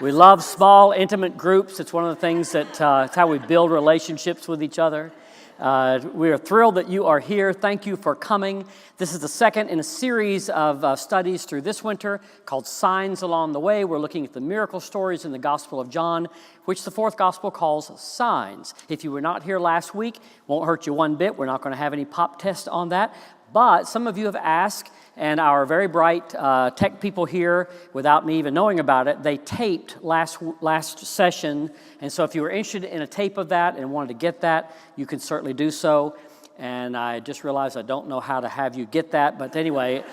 We love small, intimate groups. It's one of the things that it's how we build relationships with each other. We are thrilled that you are here. Thank you for coming. This is the second in a series of studies through this winter called Signs Along the Way. We're looking at the miracle stories in the Gospel of John, which the fourth Gospel calls signs. If you were not here last week, won't hurt you one bit. We're not going to have any pop test on that. But some of you have asked, and our very bright tech people here, without me even knowing about it, they taped last session. And so if you were interested in a tape of that and wanted to get that, you can certainly do so. And I just realized I don't know how to have you get that. But anyway,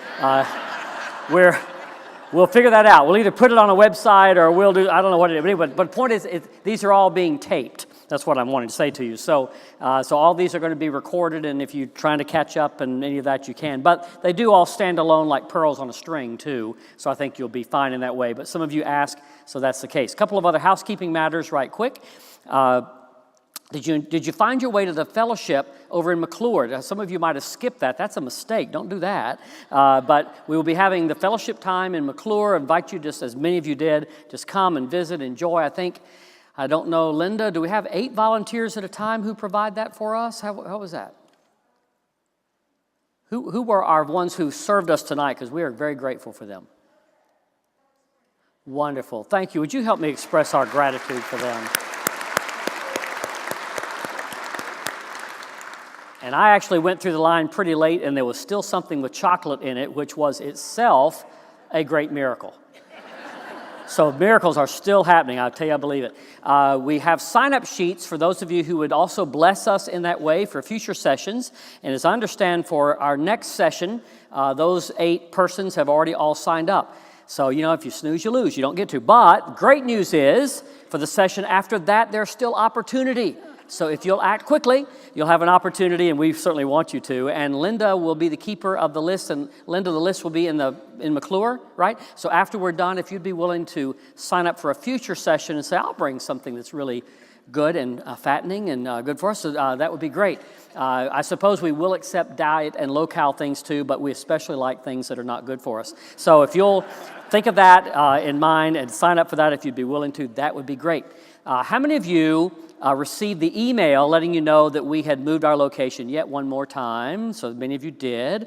we'll figure that out. We'll either put it on a website or we'll do, I don't know what it is. But the point is, these are all being taped. That's what I'm wanting to say to you. So all these are going to be recorded, and if you're trying to catch up and any of that, you can. But they do all stand alone like pearls on a string, too. So I think you'll be fine in that way. But some of you ask, so that's the case. A couple of other housekeeping matters right quick. Did you find your way to the fellowship over in McClure? Some of you might have skipped that. That's a mistake. Don't do that. But we will be having the fellowship time in McClure. I invite you, just as many of you did, just come and visit, enjoy. I don't know, Linda, do we have 8 volunteers at a time who provide that for us? How was that? Who were our ones who served us tonight? Because we are very grateful for them. Wonderful. Thank you. Would you help me express our gratitude for them? And I actually went through the line pretty late, and there was still something with chocolate in it, which was itself a great miracle. So miracles are still happening. I'll tell you, I believe it. We have sign-up sheets for those of you who would also bless us in that way for future sessions. And as I understand, for our next session, those 8 persons have already all signed up. So, if you snooze, you lose. You don't get to. But great news is, for the session after that, there's still opportunity. So if you'll act quickly, you'll have an opportunity, and we certainly want you to. And Linda will be the keeper of the list, and Linda, the list will be in McClure, right? So after we're done, if you'd be willing to sign up for a future session and say, I'll bring something that's really good and fattening and good for us, so that would be great. I suppose we will accept diet and low-cal things too, but we especially like things that are not good for us. So if you'll think of that in mind and sign up for that if you'd be willing to, that would be great. How many of you received the email letting you know that we had moved our location yet one more time? So many of you did.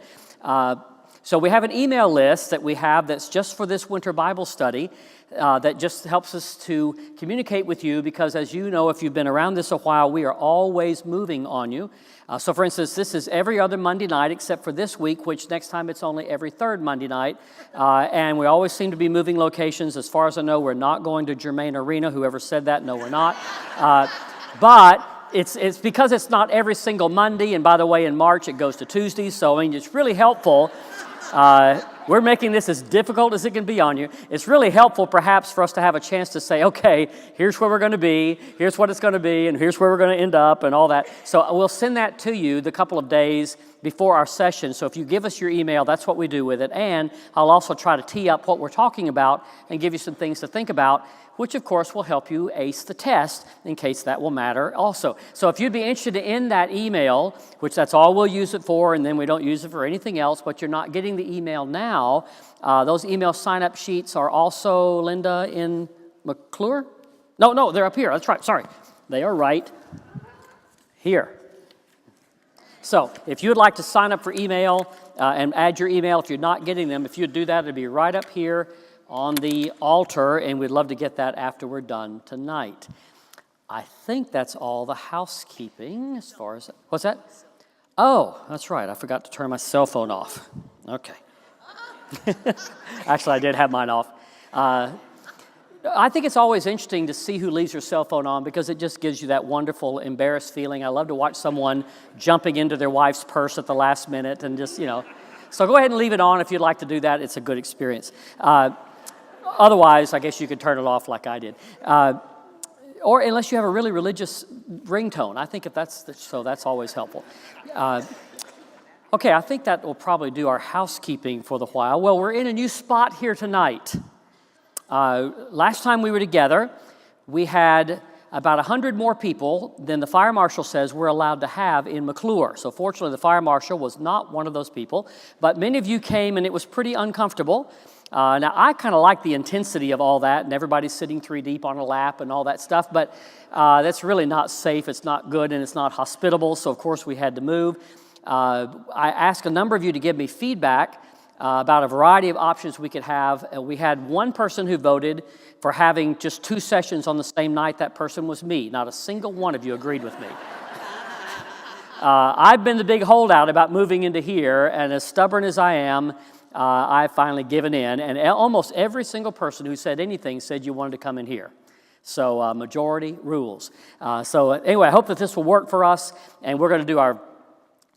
So we have an email list that we have that's just for this winter Bible study that just helps us to communicate with you because, as you know, if you've been around this a while, we are always moving on you. So, for instance, this is every other Monday night except for this week, which next time it's only every third Monday night. And we always seem to be moving locations. As far as I know, we're not going to Germain Arena. Whoever said that, no, we're not. But it's because it's not every single Monday. And by the way, in March, it goes to Tuesdays. So, it's really helpful. We're making this as difficult as it can be on you. It's really helpful, perhaps, for us to have a chance to say, okay, here's where we're going to be, here's what it's going to be, and here's where we're going to end up, and all that. So we'll send that to you the couple of days before our session. So if you give us your email, that's what we do with it. And I'll also try to tee up what we're talking about and give you some things to think about, which, of course, will help you ace the test in case that will matter also. So if you'd be interested in that email, which that's all we'll use it for, and then we don't use it for anything else, but you're not getting the email now, those email sign-up sheets are also, Linda, in McClure? No, they're up here. That's right. Sorry. They are right here. So if you would like to sign up for email and add your email, if you're not getting them, if you'd do that, it'd be right up here on the altar, and we'd love to get that after we're done tonight. I think that's all the housekeeping as far as... What's that? Oh, that's right. I forgot to turn my cell phone off. Okay. Actually, I did have mine off. I think it's always interesting to see who leaves their cell phone on because it just gives you that wonderful embarrassed feeling. I love to watch someone jumping into their wife's purse at the last minute and just, So go ahead and leave it on if you'd like to do that. It's a good experience. Otherwise, I guess you could turn it off like I did. Or unless you have a really religious ringtone. I think that's always helpful. Okay, I think that will probably do our housekeeping for the while. Well, we're in a new spot here tonight. Last time we were together, we had about 100 more people than the fire marshal says we're allowed to have in McClure. So fortunately, the fire marshal was not one of those people. But many of you came, and it was pretty uncomfortable. Now, I kind of like the intensity of all that, and everybody's sitting 3 deep on a lap and all that stuff, but that's really not safe, it's not good, and it's not hospitable, so of course we had to move. I asked a number of you to give me feedback about a variety of options we could have. We had one person who voted for having just 2 sessions on the same night. That person was me. Not a single one of you agreed with me. I've been the big holdout about moving into here, and as stubborn as I am, I've finally given in, and almost every single person who said anything said you wanted to come in here. So majority rules. So anyway, I hope that this will work for us, and we're going to do our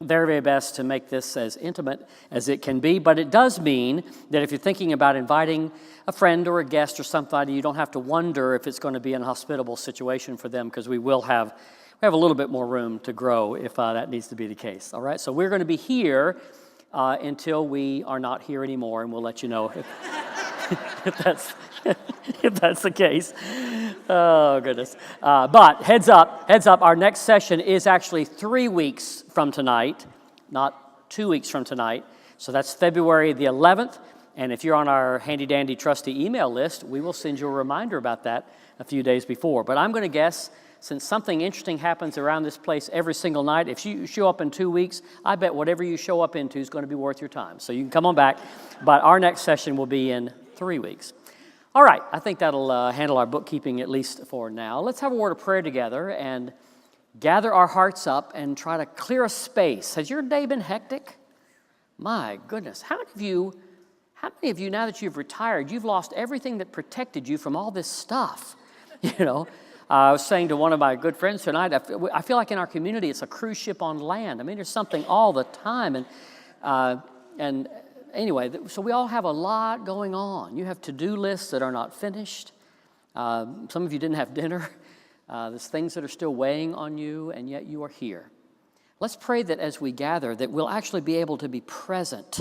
very, very best to make this as intimate as it can be. But it does mean that if you're thinking about inviting a friend or a guest or somebody, you don't have to wonder if it's going to be an hospitable situation for them, because we have a little bit more room to grow if that needs to be the case. All right, so we're going to be here until we are not here anymore, and we'll let you know if that's if that's the case. Oh, goodness. But heads up, our next session is actually 3 weeks from tonight, not 2 weeks from tonight. So that's February the 11th, and if you're on our handy-dandy trusty email list, we will send you a reminder about that a few days before. But I'm going to guess, since something interesting happens around this place every single night, if you show up in 2 weeks, I bet whatever you show up into is going to be worth your time. So you can come on back, but our next session will be in 3 weeks. All right, I think that'll handle our bookkeeping at least for now. Let's have a word of prayer together and gather our hearts up and try to clear a space. Has your day been hectic? My goodness, how many of you, now that you've retired, you've lost everything that protected you from all this stuff? You know, I was saying to one of my good friends tonight, I feel like in our community it's a cruise ship on land. I mean, there's something all the time, and anyway, so we all have a lot going on. You have to-do lists that are not finished. Some of you didn't have dinner. There's things that are still weighing on you, and yet you are here. Let's pray that as we gather, that we'll actually be able to be present.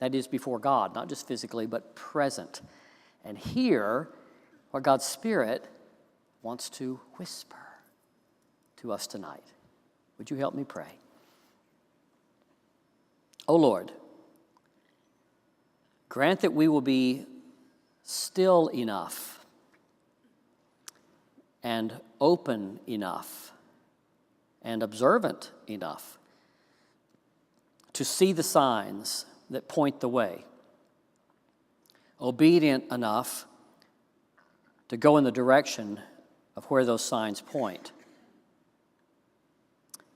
That is, before God, not just physically, but present. And hear what God's Spirit wants to whisper to us tonight. Would you help me pray? Oh Lord, grant that we will be still enough and open enough and observant enough to see the signs that point the way, obedient enough to go in the direction of where those signs point,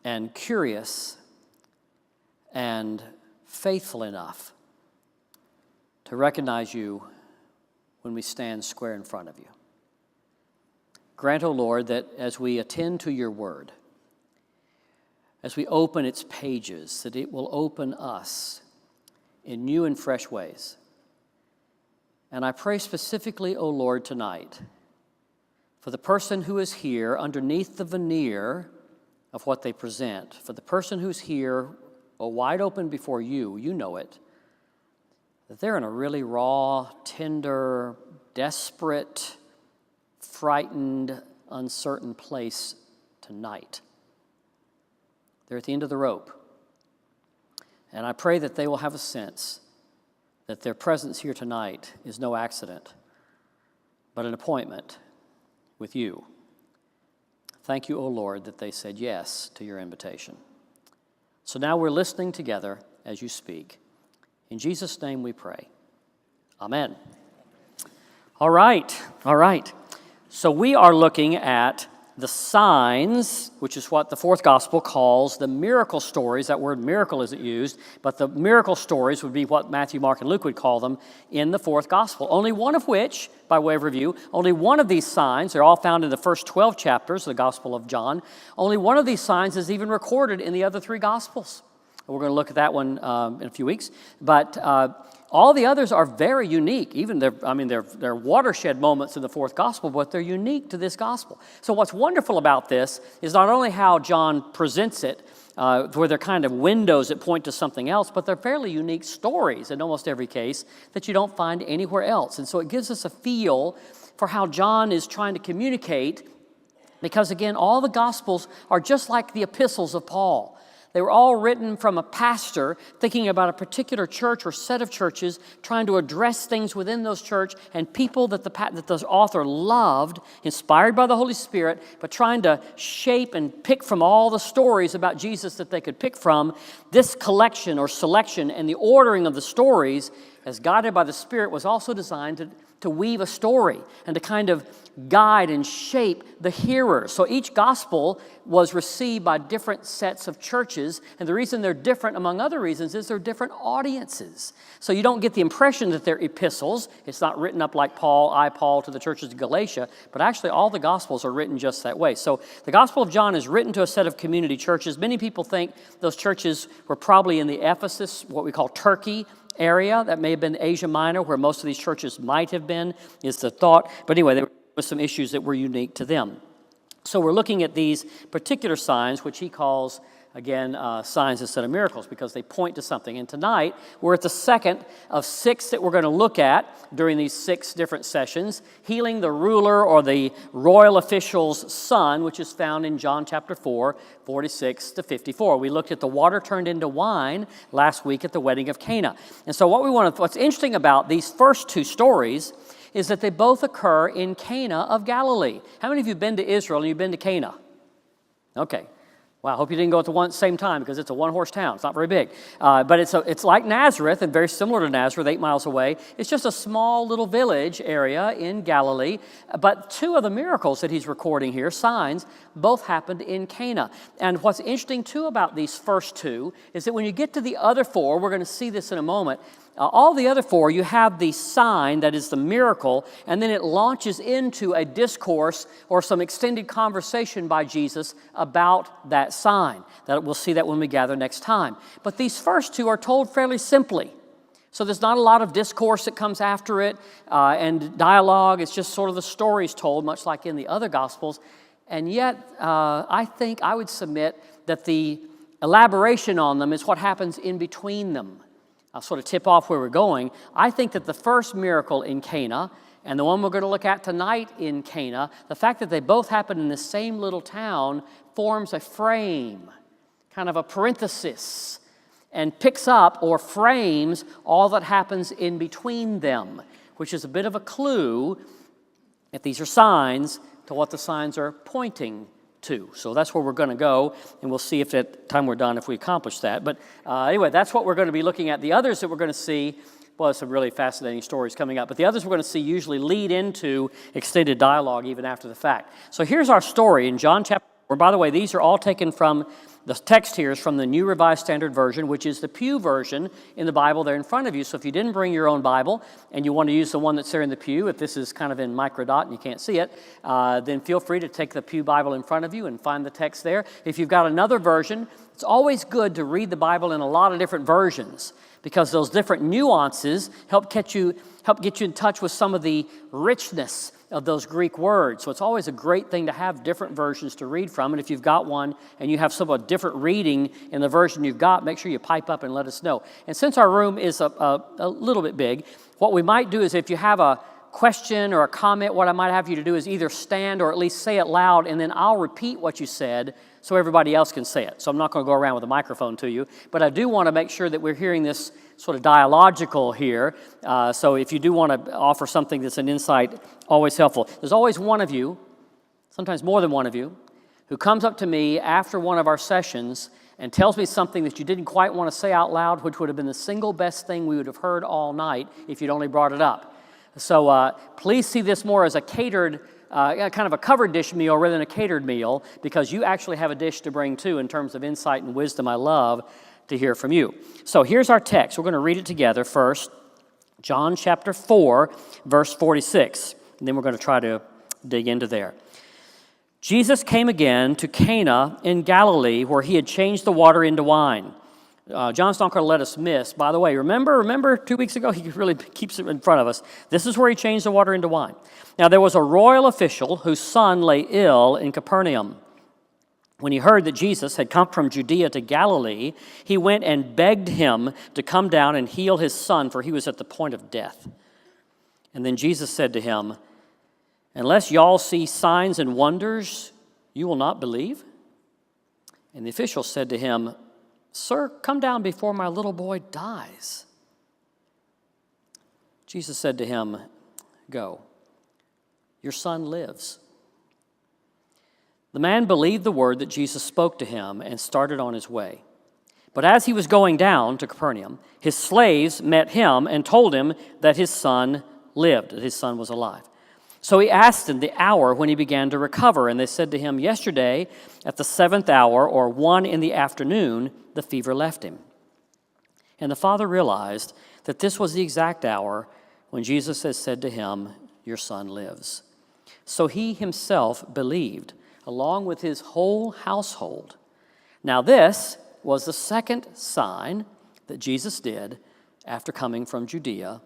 and curious and faithful enough to recognize you when we stand square in front of you. Grant, O Lord, that as we attend to your word, as we open its pages, that it will open us in new and fresh ways. And I pray specifically, O Lord, tonight, for the person who is here underneath the veneer of what they present, for the person who's here, wide open before you, you know it, that they're in a really raw, tender, desperate, frightened, uncertain place tonight. They're at the end of the rope. And I pray that they will have a sense that their presence here tonight is no accident, but an appointment with you. Thank you, O Lord, that they said yes to your invitation. So now we're listening together as you speak. In Jesus' name we pray. Amen. All right. So we are looking at the signs, which is what the fourth gospel calls the miracle stories. That word miracle isn't used, but the miracle stories would be what Matthew, Mark, and Luke would call them in the fourth gospel. Only one of which, by way of review, only one of these signs, they're all found in the first 12 chapters of the Gospel of John. Only one of these signs is even recorded in the other 3 gospels. We're going to look at that one in a few weeks. But all the others are very unique. Even they're watershed moments in the fourth gospel, but they're unique to this gospel. So what's wonderful about this is not only how John presents it, where they're kind of windows that point to something else, but they're fairly unique stories in almost every case that you don't find anywhere else. And so it gives us a feel for how John is trying to communicate, because again, all the gospels are just like the epistles of Paul. They were all written from a pastor thinking about a particular church or set of churches, trying to address things within those church and people that the author loved, inspired by the Holy Spirit, but trying to shape and pick from all the stories about Jesus that they could pick from. This collection or selection and the ordering of the stories, as guided by the Spirit, was also designed to weave a story and to kind of guide and shape the hearers. So each gospel was received by different sets of churches, and the reason they're different, among other reasons, is they're different audiences. So you don't get the impression that they're epistles. It's not written up like Paul to the churches of Galatia, but actually all the gospels are written just that way. So the Gospel of John is written to a set of community churches. Many people think those churches were probably in the Ephesus, what we call Turkey, area. That may have been Asia Minor, where most of these churches might have been, is the thought. But anyway, there were some issues that were unique to them. So we're looking at these particular signs, which he calls, again, signs instead of miracles, because they point to something. And tonight, we're at the second of 6 that we're going to look at during these 6 different sessions, healing the ruler or the royal official's son, which is found in John chapter 4, 46 to 54. We looked at the water turned into wine last week at the wedding of Cana. And so what's interesting about these first 2 stories is that they both occur in Cana of Galilee. How many of you have been to Israel and you've been to Cana? Okay. Wow, I hope you didn't go at the same time, because it's a one-horse town. It's not very big. But it's like Nazareth, and very similar to Nazareth, 8 miles away. It's just a small little village area in Galilee. But 2 of the miracles that he's recording here, signs, both happened in Cana. And what's interesting, too, about these first 2 is that when you get to the other 4, we're going to see this in a moment, all the other 4, you have the sign that is the miracle, and then it launches into a discourse or some extended conversation by Jesus about that sign. We'll see that when we gather next time. But these first 2 are told fairly simply. So there's not a lot of discourse that comes after it and dialogue. It's just sort of the stories told, much like in the other Gospels. And yet, I would submit that the elaboration on them is what happens in between them. I'll sort of tip off where we're going. I think that the first miracle in Cana and the one we're going to look at tonight in Cana, the fact that they both happen in the same little town forms a frame, kind of a parenthesis, and picks up or frames all that happens in between them, which is a bit of a clue if these are signs to what the signs are pointing to. So that's where we're going to go, and we'll see if at time we're done if we accomplish that. But anyway, that's what we're going to be looking at. The others that we're going to see, well, some really fascinating stories coming up, but the others we're going to see usually lead into extended dialogue even after the fact. So here's our story in John chapter 4. By the way, these are all taken from, the text here is from the New Revised Standard Version, which is the pew version in the Bible there in front of you. So if you didn't bring your own Bible and you want to use the one that's there in the pew, if this is kind of in microdot and you can't see it, then feel free to take the pew Bible in front of you and find the text there. If you've got another version, it's always good to read the Bible in a lot of different versions, because those different nuances help get you in touch with some of the richness of those Greek words. So it's always a great thing to have different versions to read from. And if you've got one and you have somewhat different reading in the version you've got, make sure you pipe up and let us know. And since our room is a little bit big, what we might do is, if you have a question or a comment, what I might have you to do is either stand or at least say it loud, and then I'll repeat what you said so everybody else can say it. So I'm not going to go around with a microphone to you, but I do want to make sure that we're hearing this sort of dialogical here. So if you do want to offer something that's an insight, always helpful. There's always one of you, sometimes more than one of you, who comes up to me after one of our sessions and tells me something that you didn't quite want to say out loud, which would have been the single best thing we would have heard all night if you'd only brought it up. So please see this more as a catered, kind of a covered dish meal rather than a catered meal, because you actually have a dish to bring too in terms of insight and wisdom. I love to hear from you. So here's our text. We're going to read it together first. John chapter 4, verse 46. And then we're going to try to dig into there. Jesus came again to Cana in Galilee, where he had changed the water into wine. John's not going to let us miss. By the way, remember 2 weeks ago? He really keeps it in front of us. This is where he changed the water into wine. Now, there was a royal official whose son lay ill in Capernaum. When he heard that Jesus had come from Judea to Galilee, he went and begged him to come down and heal his son, for he was at the point of death. And then Jesus said to him, "Unless y'all see signs and wonders, you will not believe?" And the official said to him, "Sir, come down before my little boy dies." Jesus said to him, "Go, your son lives." The man believed the word that Jesus spoke to him and started on his way. But as he was going down to Capernaum, his slaves met him and told him that his son lived, that his son was alive. So he asked them the hour when he began to recover, and they said to him, "Yesterday at the 7th hour, or 1 in the afternoon, the fever left him." And the father realized that this was the exact hour when Jesus had said to him, "Your son lives." So he himself believed, along with his whole household. Now this was the second sign that Jesus did after coming from Judea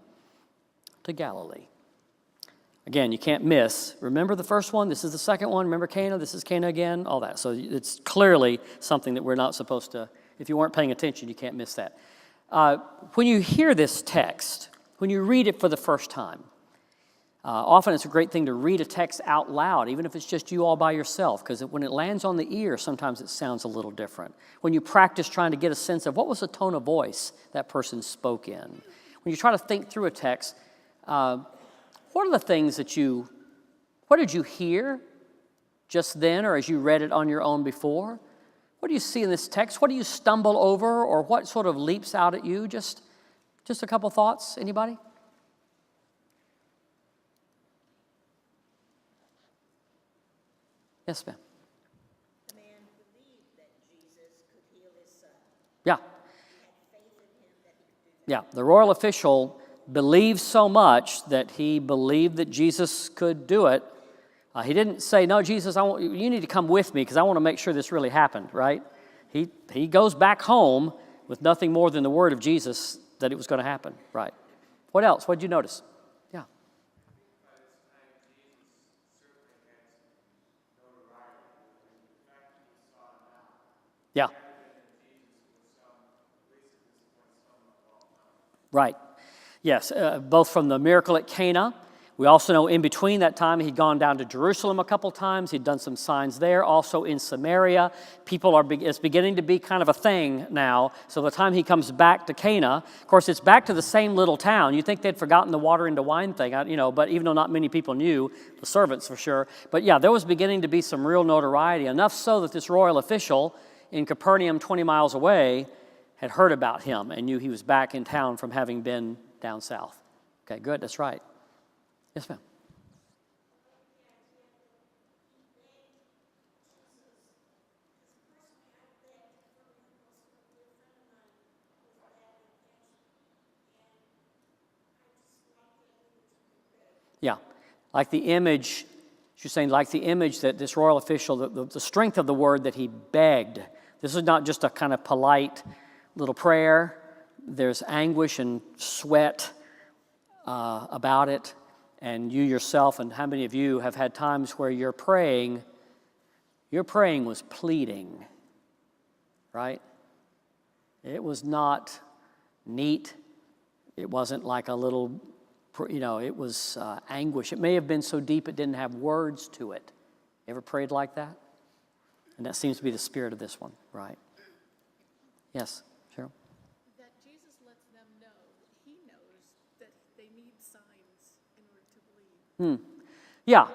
to Galilee. Again, you can't miss. Remember the first one? This is the second one. Remember Cana? This is Cana again. All that. So it's clearly something that we're not supposed to, if you weren't paying attention, you can't miss that. When you hear this text, when you read it for the first time, often it's a great thing to read a text out loud, even if it's just you all by yourself, because when it lands on the ear, sometimes it sounds a little different. When you practice trying to get a sense of what was the tone of voice that person spoke in. When you try to think through a text, what are the things what did you hear just then or as you read it on your own before? What do you see in this text? What do you stumble over, or what sort of leaps out at you? Just a couple thoughts, anybody? Yes, ma'am. The man believed that Jesus could heal his son. Yeah. He had faith in him that he could do that. Yeah, the royal official believed so much that he believed that Jesus could do it. He didn't say, "No, Jesus, you need to come with me because I want to make sure this really happened," right? He goes back home with nothing more than the word of Jesus that it was going to happen, right? What else? What did you notice? Yeah. Yeah. Right. Yes, both from the miracle at Cana. We also know in between that time he'd gone down to Jerusalem a couple times. He'd done some signs there. Also in Samaria, it's beginning to be kind of a thing now. So by the time he comes back to Cana, of course, it's back to the same little town. You'd think they'd forgotten the water into wine thing, but even though not many people knew, the servants for sure. But yeah, there was beginning to be some real notoriety, enough so that this royal official in Capernaum, 20 miles away, had heard about him and knew he was back in town from having been down south. Okay, good, that's right. Yes, ma'am. Yeah, like the image, she's saying, like the image that this royal official, the strength of the word that he begged. This is not just a kind of polite little prayer. There's anguish and sweat about it. And you yourself, and how many of you have had times where your praying was pleading, right? It was not neat. It wasn't like a little, it was anguish. It may have been so deep it didn't have words to it. You ever prayed like that? And that seems to be the spirit of this one, right? Yes, Cheryl? That Jesus lets them know he knows that they need signs in order to believe. Yeah.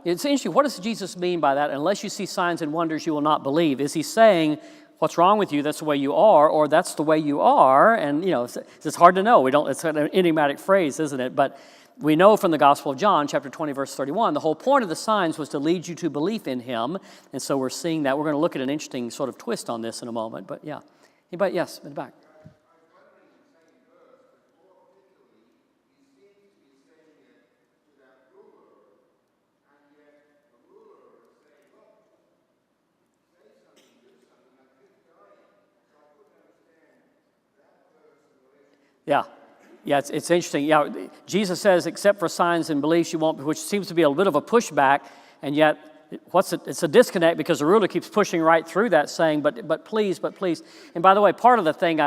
It's interesting. What does Jesus mean by that? Unless you see signs and wonders, you will not believe. Is he saying, what's wrong with you? That's the way you are, or that's the way you are? And, it's hard to know. It's an enigmatic phrase, isn't it? But we know from the Gospel of John, chapter 20, verse 31, the whole point of the signs was to lead you to belief in him. And so we're seeing that. We're going to look at an interesting sort of twist on this in a moment. But yeah. Anybody? Yes, in the back. Yeah, it's interesting. Yeah, Jesus says, except for signs and beliefs, you won't, which seems to be a bit of a pushback, and yet it's a disconnect because the ruler keeps pushing right through that, saying, but please. And by the way, part of the thing,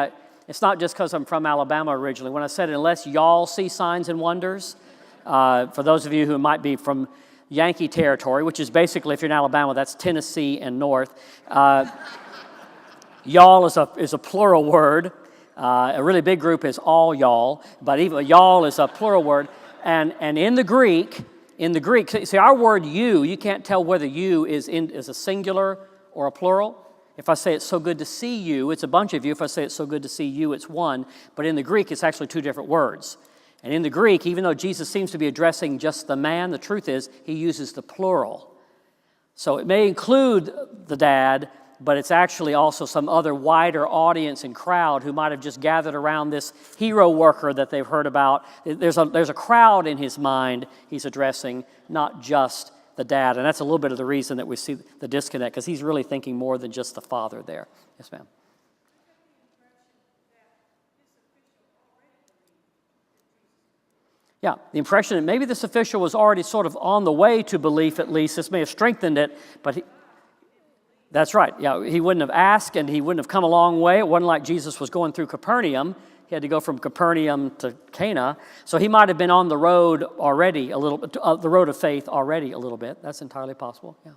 it's not just because I'm from Alabama originally. When I said, unless y'all see signs and wonders, for those of you who might be from Yankee territory, which is basically, if you're in Alabama, that's Tennessee and north, Y'all is a plural word. A really big group is all y'all, but even y'all is a plural word. And in the Greek, see our word you can't tell whether you is a singular or a plural. If I say it's so good to see you, it's a bunch of you. If I say it's so good to see you, it's one. But in the Greek, it's actually two different words. And in the Greek, even though Jesus seems to be addressing just the man, the truth is he uses the plural. So it may include the dad, but it's actually also some other wider audience and crowd who might have just gathered around this hero worker that they've heard about. There's a crowd in his mind he's addressing, not just the dad. And that's a little bit of the reason that we see the disconnect, because he's really thinking more than just the father there. Yes, ma'am. Yeah, the impression that maybe this official was already sort of on the way to belief at least. This may have strengthened it, but that's right. Yeah, he wouldn't have asked and he wouldn't have come a long way. It wasn't like Jesus was going through Capernaum. He had to go from Capernaum to Cana. So he might have been on the road already a little bit, the road of faith already a little bit. That's entirely possible, yeah.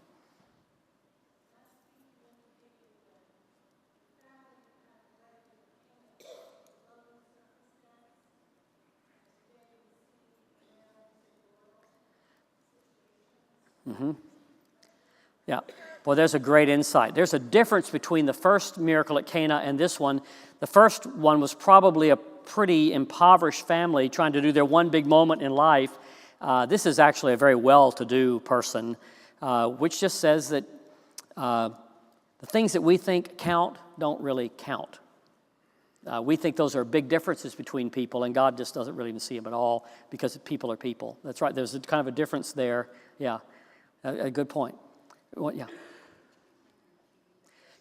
Mm-hmm. Yeah. Well, there's a great insight. There's a difference between the first miracle at Cana and this one. The first one was probably a pretty impoverished family trying to do their one big moment in life. This is actually a very well-to-do person, which just says that the things that we think count don't really count. We think those are big differences between people, and God just doesn't really even see them at all because people are people. That's right. There's kind of a difference there. Yeah, a good point. Well, yeah.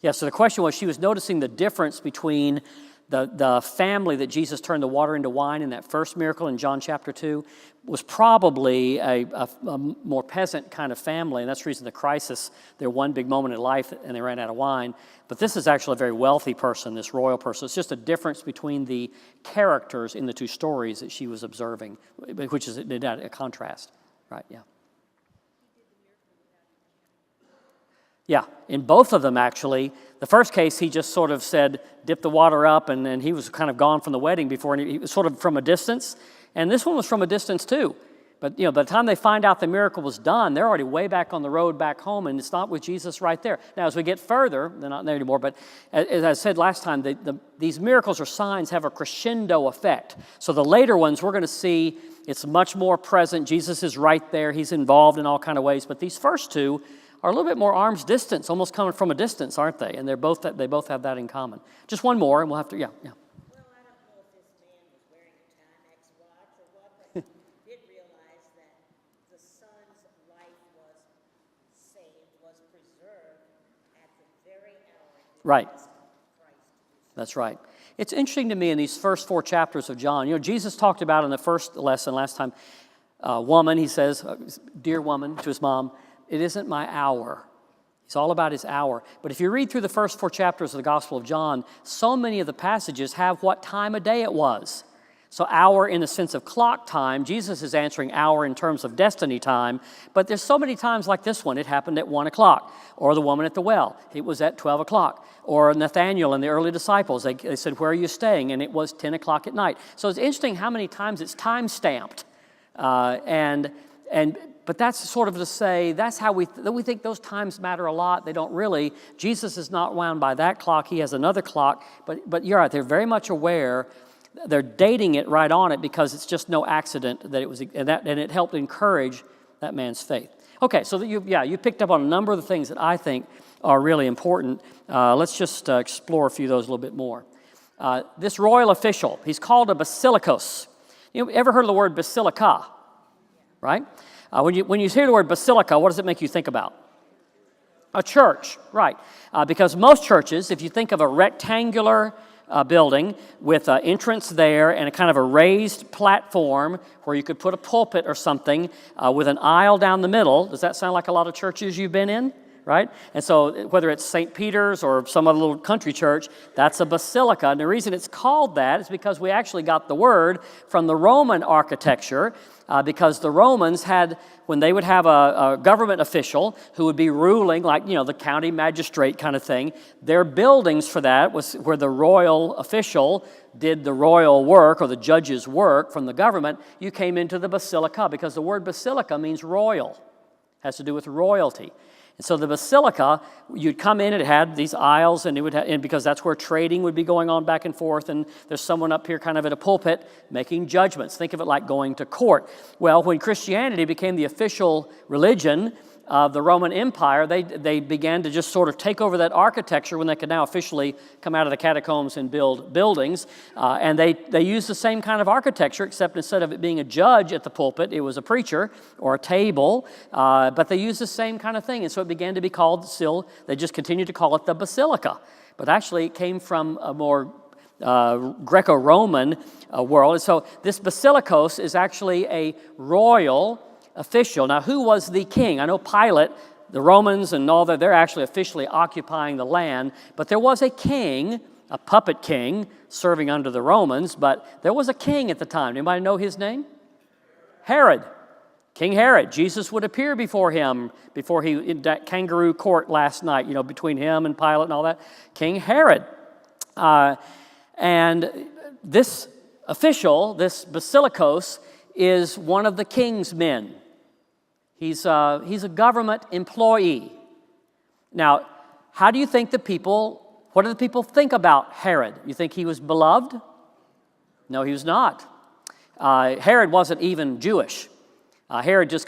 Yeah, so the question was, she was noticing the difference between the family that Jesus turned the water into wine in that first miracle in John chapter 2 was probably a more peasant kind of family, and that's the reason the crisis, their one big moment in life, and they ran out of wine. But this is actually a very wealthy person, this royal person. It's just a difference between the characters in the two stories that she was observing, which is a contrast, right? Yeah. Yeah, in both of them, actually. The first case, he just sort of said, dip the water up, and then he was kind of gone from the wedding before, and he was sort of from a distance. And this one was from a distance, too. But, by the time they find out the miracle was done, they're already way back on the road back home, and it's not with Jesus right there. Now, as we get further, they're not there anymore, but as I said last time, these miracles or signs have a crescendo effect. So the later ones, we're going to see it's much more present. Jesus is right there. He's involved in all kind of ways. But these first two are a little bit more arm's distance, almost coming from a distance, aren't they? And they both have that in common. Just one more, and we'll have to, yeah. Well, I don't know if this man was wearing a Timex watch or what, but did realize that the son's life was saved, was preserved at the very hour he Right. asked Christ. That's right. It's interesting to me in these first 4 chapters of John. Jesus talked about in the first lesson last time, woman, he says, dear woman, to his mom, it isn't my hour. It's all about his hour. But if you read through the first 4 chapters of the Gospel of John, so many of the passages have what time of day it was. So hour in the sense of clock time. Jesus is answering hour in terms of destiny time. But there's so many times like this one. It happened at 1 o'clock. Or the woman at the well. It was at 12 o'clock. Or Nathanael and the early disciples. They said, where are you staying? And it was 10 o'clock at night. So it's interesting how many times it's time-stamped. But that's sort of to say, that's how we think those times matter a lot. They don't really. Jesus is not wound by that clock. He has another clock. But you're right, they're very much aware. They're dating it right on it because it's just no accident that it was, and it helped encourage that man's faith. Okay, so you picked up on a number of the things that I think are really important. Let's just explore a few of those a little bit more. This royal official, he's called a basilikos. You ever heard of the word basilica? Right? When you hear the word basilica, what does it make you think about? A church, right. Because most churches, if you think of a rectangular building with an entrance there and a kind of a raised platform where you could put a pulpit or something with an aisle down the middle, does that sound like a lot of churches you've been in? right? And so whether it's St. Peter's or some other little country church, that's a basilica. And the reason it's called that is because we actually got the word from the Roman architecture, because the Romans had, when they would have a government official who would be ruling, like, the county magistrate kind of thing, their buildings for that was where the royal official did the royal work or the judge's work from the government. You came into the basilica because the word basilica means royal, has to do with royalty. And so the basilica, you'd come in, it had these aisles, and it would and because that's where trading would be going on back and forth, and there's someone up here kind of at a pulpit making judgments. Think of it like going to court. Well, when Christianity became the official religion of the Roman Empire, they began to just sort of take over that architecture when they could now officially come out of the catacombs and build buildings. And they used the same kind of architecture, except instead of it being a judge at the pulpit, it was a preacher or a table. But they used the same kind of thing. And so it began to be called still, they just continued to call it the basilica. But actually it came from a more Greco-Roman world. And so this basilikos is actually a royal official. Now, who was the king? I know Pilate, the Romans and all that, they're actually officially occupying the land, but there was a king, a puppet king, serving under the Romans, but there was a king at the time. Anybody know his name? Herod. King Herod. Jesus would appear before him, before he, in that kangaroo court last night, between him and Pilate and all that. King Herod. And this official, this basilikos, is one of the king's men. He's a government employee. Now, how do you think what do the people think about Herod? You think he was beloved? No, he was not. Herod wasn't even Jewish. Herod just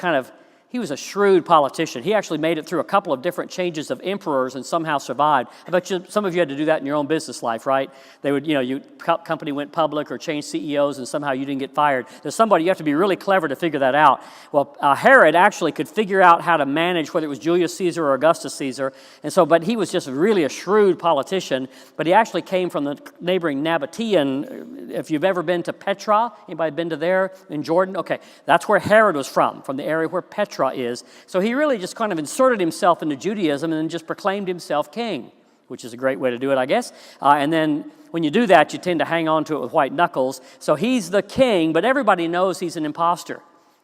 he was a shrewd politician. He actually made it through a couple of different changes of emperors and somehow survived. I bet some of you had to do that in your own business life, right? They would, your company went public or changed CEOs and somehow you didn't get fired. There's somebody, you have to be really clever to figure that out. Well, Herod actually could figure out how to manage whether it was Julius Caesar or Augustus Caesar. And so, but he was just really a shrewd politician. But he actually came from the neighboring Nabatean. If you've ever been to Petra, anybody been to there in Jordan? Okay, that's where Herod was from the area where Petra is. So he really just kind of inserted himself into Judaism and then just proclaimed himself king, which is a great way to do it, I guess. And then when you do that, you tend to hang on to it with white knuckles. So he's the king, but everybody knows he's an imposter.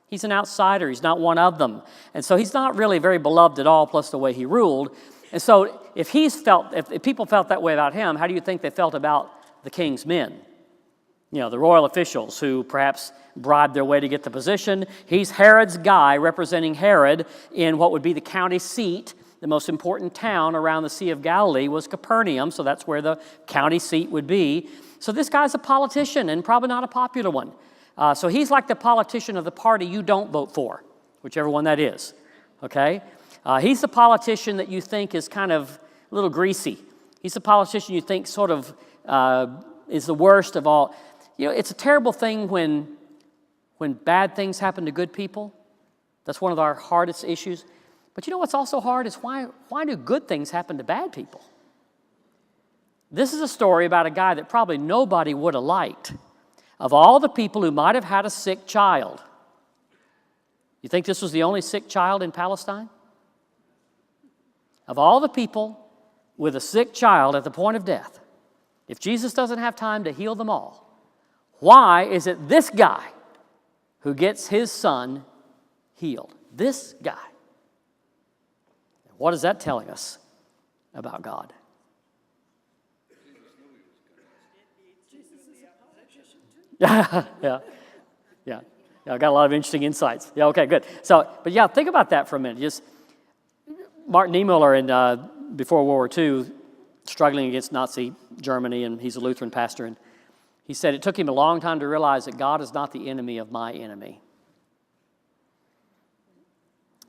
He's an outsider. He's not one of them. And so he's not really very beloved at all, plus the way he ruled. And so if people felt that way about him, how do you think they felt about the king's men? The royal officials who perhaps bribed their way to get the position. He's Herod's guy representing Herod in what would be the county seat. The most important town around the Sea of Galilee was Capernaum, so that's where the county seat would be. So this guy's a politician and probably not a popular one. So he's like the politician of the party you don't vote for, whichever one that is, okay? He's the politician that you think is kind of a little greasy. He's the politician you think sort of is the worst of all. It's a terrible thing when bad things happen to good people. That's one of our hardest issues. But what's also hard is why do good things happen to bad people? This is a story about a guy that probably nobody would have liked. Of all the people who might have had a sick child, you think this was the only sick child in Palestine? Of all the people with a sick child at the point of death, if Jesus doesn't have time to heal them all, why is it this guy who gets his son healed? This guy. What is that telling us about God? Yeah. I got a lot of interesting insights. Yeah, okay, good. So, but think about that for a minute. Just Martin Niemöller, before World War II, struggling against Nazi Germany, and he's a Lutheran pastor, and he said, it took him a long time to realize that God is not the enemy of my enemy.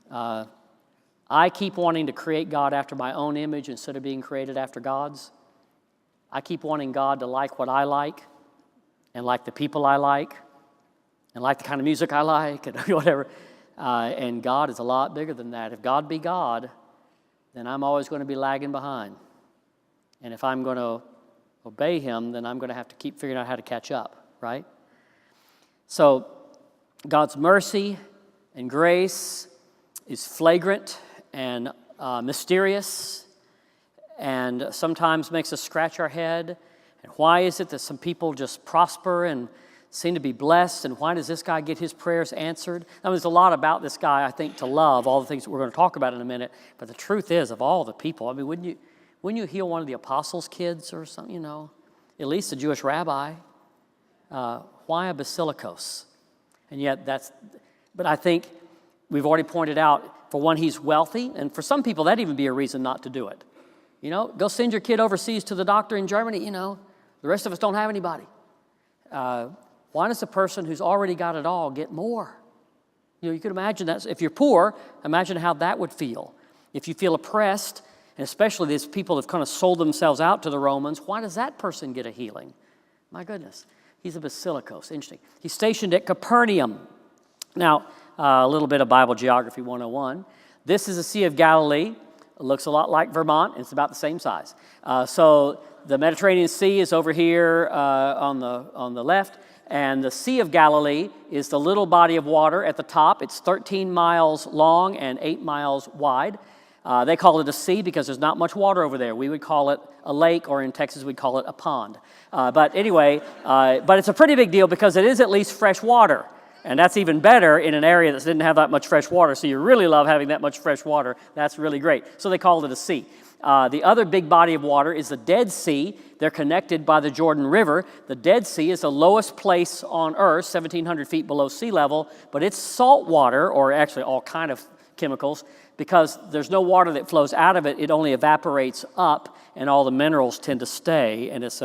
I keep wanting to create God after my own image instead of being created after God's. I keep wanting God to like what I like and like the people I like and like the kind of music I like and whatever. And God is a lot bigger than that. If God be God, then I'm always going to be lagging behind. And if I'm going to obey him, then I'm going to have to keep figuring out how to catch up, right? So God's mercy and grace is flagrant and mysterious, and sometimes makes us scratch our head. And why is it that some people just prosper and seem to be blessed, and why does this guy get his prayers answered? Now, there's a lot about this guy, I think, to love, all the things that we're going to talk about in a minute, but the truth is, of all the people, I mean, wouldn't you heal one of the apostles' kids or something, at least a Jewish rabbi? Why a basilicos? And yet but I think we've already pointed out, for one, he's wealthy, and for some people, that'd even be a reason not to do it. Go send your kid overseas to the doctor in Germany, the rest of us don't have anybody. Why does a person who's already got it all get more? You could imagine that. If you're poor, imagine how that would feel. If you feel oppressed, and especially these people have kind of sold themselves out to the Romans, why does that person get a healing? My goodness. He's a basilicos. Interesting. He's stationed at Capernaum. Now, a little bit of Bible Geography 101. This is the Sea of Galilee. It looks a lot like Vermont. It's about the same size. So the Mediterranean Sea is over here on the left, and the Sea of Galilee is the little body of water at the top. It's 13 miles long and 8 miles wide. They call it a sea because there's not much water over there. We would call it a lake, or in Texas we'd call it a pond. But anyway, but it's a pretty big deal because it is at least fresh water. And that's even better in an area that didn't have that much fresh water. So you really love having that much fresh water. That's really great. So they called it a sea. The other big body of water is the Dead Sea. They're connected by the Jordan River. The Dead Sea is the lowest place on earth, 1,700 feet below sea level, but it's salt water, or actually all kind of chemicals, because there's no water that flows out of it. It only evaporates up, and all the minerals tend to stay, and it's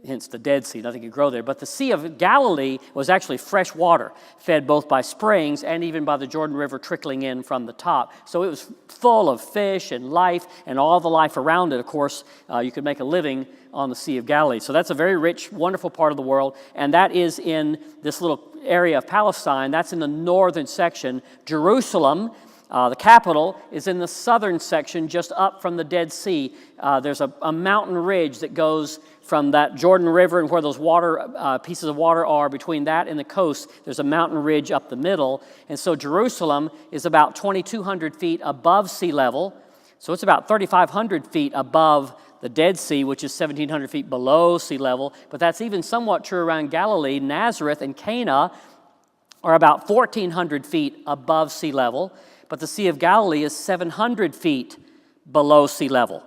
hence the Dead Sea. Nothing can grow there. But the Sea of Galilee was actually fresh water, fed both by springs and even by the Jordan River trickling in from the top. So it was full of fish and life, and all the life around it. Of course, you could make a living on the Sea of Galilee. So that's a very rich, wonderful part of the world, and that is in this little area of Palestine. That's in the northern section. Jerusalem, the capital, is in the southern section, just up from the Dead Sea. There's a mountain ridge that goes from that Jordan River and where those pieces of water are, between that and the coast, there's a mountain ridge up the middle. And so Jerusalem is about 2,200 feet above sea level. So it's about 3,500 feet above the Dead Sea, which is 1,700 feet below sea level. But that's even somewhat true around Galilee. Nazareth and Cana are about 1,400 feet above sea level. But the Sea of Galilee is 700 feet below sea level.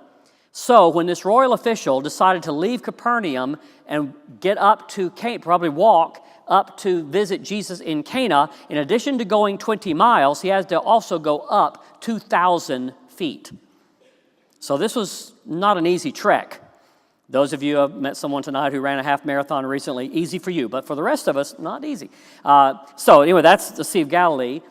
So when this royal official decided to leave Capernaum and get up to Cana, probably walk up to visit Jesus in Cana, in addition to going 20 miles, he has to also go up 2,000 feet. So this was not an easy trek. Those of you who have met someone tonight who ran a half marathon recently, easy for you. But for the rest of us, not easy. So anyway, that's the Sea of Galilee.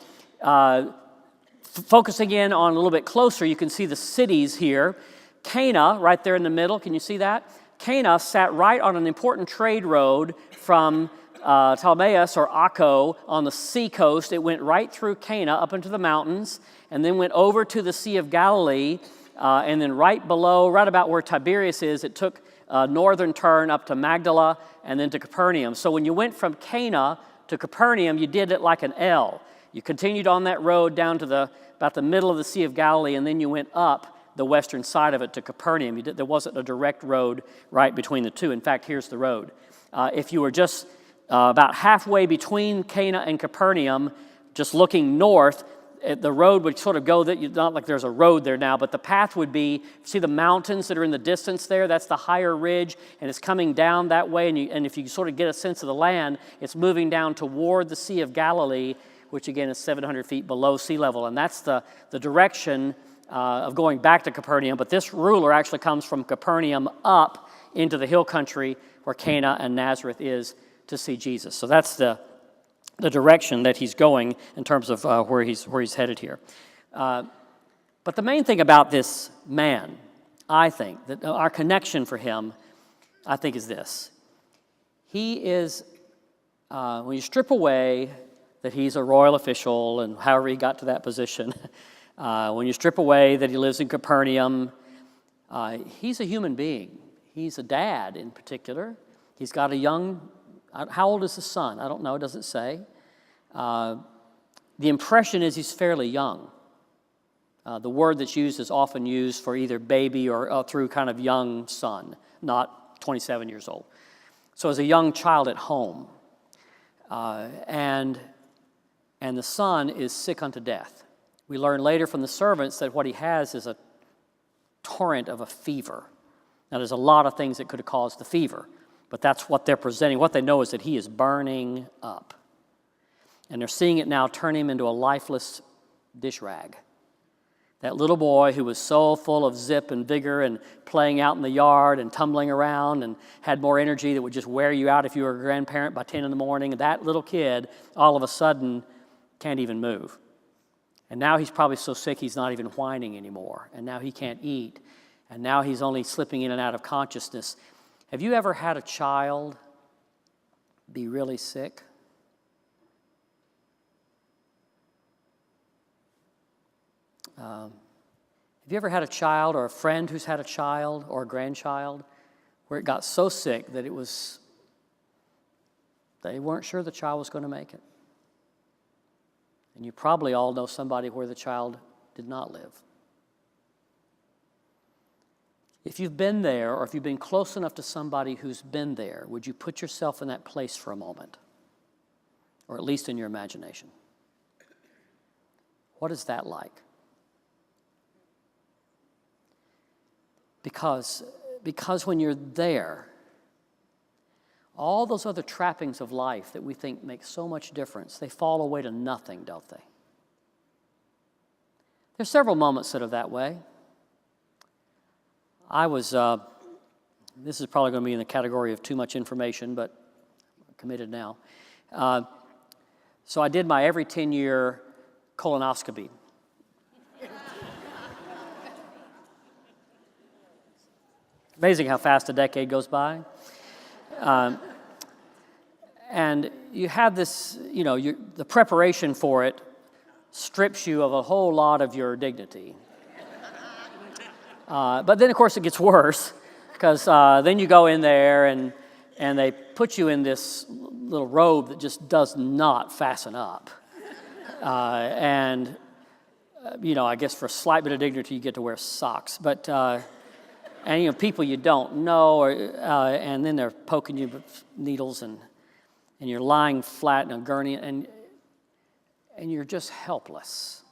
Focusing in on a little bit closer, you can see the cities here. Cana, right there in the middle, can you see that? Cana sat right on an important trade road from Ptolemais or Akko on the sea coast. It went right through Cana up into the mountains, and then went over to the Sea of Galilee, and then right below, right about where Tiberias is, it took a northern turn up to Magdala and then to Capernaum. So when you went from Cana to Capernaum, you did it like an L. You continued on that road down to about the middle of the Sea of Galilee, and then you went up the western side of it to Capernaum. There wasn't a direct road right between the two. In fact, here's the road. If you were just about halfway between Cana and Capernaum, just looking north, the road would sort of go, not like there's a road there now, but the path would be, see the mountains that are in the distance there? That's the higher ridge, and it's coming down that way, and if you sort of get a sense of the land, it's moving down toward the Sea of Galilee, which again is 700 feet below sea level, and that's the direction of going back to Capernaum. But this ruler actually comes from Capernaum up into the hill country where Cana and Nazareth is to see Jesus. So that's the direction that he's going in terms of where he's headed here. But the main thing about this man, I think, that our connection for him, I think, is this. He is, when you strip away that he's a royal official and however he got to that position, when you strip away that he lives in Capernaum, he's a human being. He's a dad in particular. He's got a young, how old is the son? I don't know, it doesn't say. The impression is he's fairly young. The word that's used is often used for either baby or through kind of young son, not 27 years old. So as a young child at home, and the son is sick unto death. We learn later from the servants that what he has is a torrent of a fever. Now there's a lot of things that could have caused the fever, but that's what they're presenting. What they know is that he is burning up. And they're seeing it now turn him into a lifeless dish rag. That little boy who was so full of zip and vigor and playing out in the yard and tumbling around and had more energy that would just wear you out if you were a grandparent by 10 in the morning, that little kid all of a sudden can't even move. And now he's probably so sick he's not even whining anymore. And now he can't eat. And now he's only slipping in and out of consciousness. Have you ever had a child be really sick? Have you ever had a child or a friend who's had a child or a grandchild where it got so sick that they weren't sure the child was going to make it? And you probably all know somebody where the child did not live. If you've been there or if you've been close enough to somebody who's been there, would you put yourself in that place for a moment? Or at least in your imagination. What is that like? Because when you're there, all those other trappings of life that we think make so much difference, they fall away to nothing, don't they? There's several moments that are that way. This is probably going to be in the category of too much information, but I'm committed now. So I did my every 10-year colonoscopy. Amazing how fast a decade goes by. And you have this, the preparation for it strips you of a whole lot of your dignity. But then, of course, it gets worse because then you go in there and they put you in this little robe that just does not fasten up. I guess for a slight bit of dignity, you get to wear socks. But and people you don't know, and then they're poking you with needles, and you're lying flat in a gurney, and you're just helpless.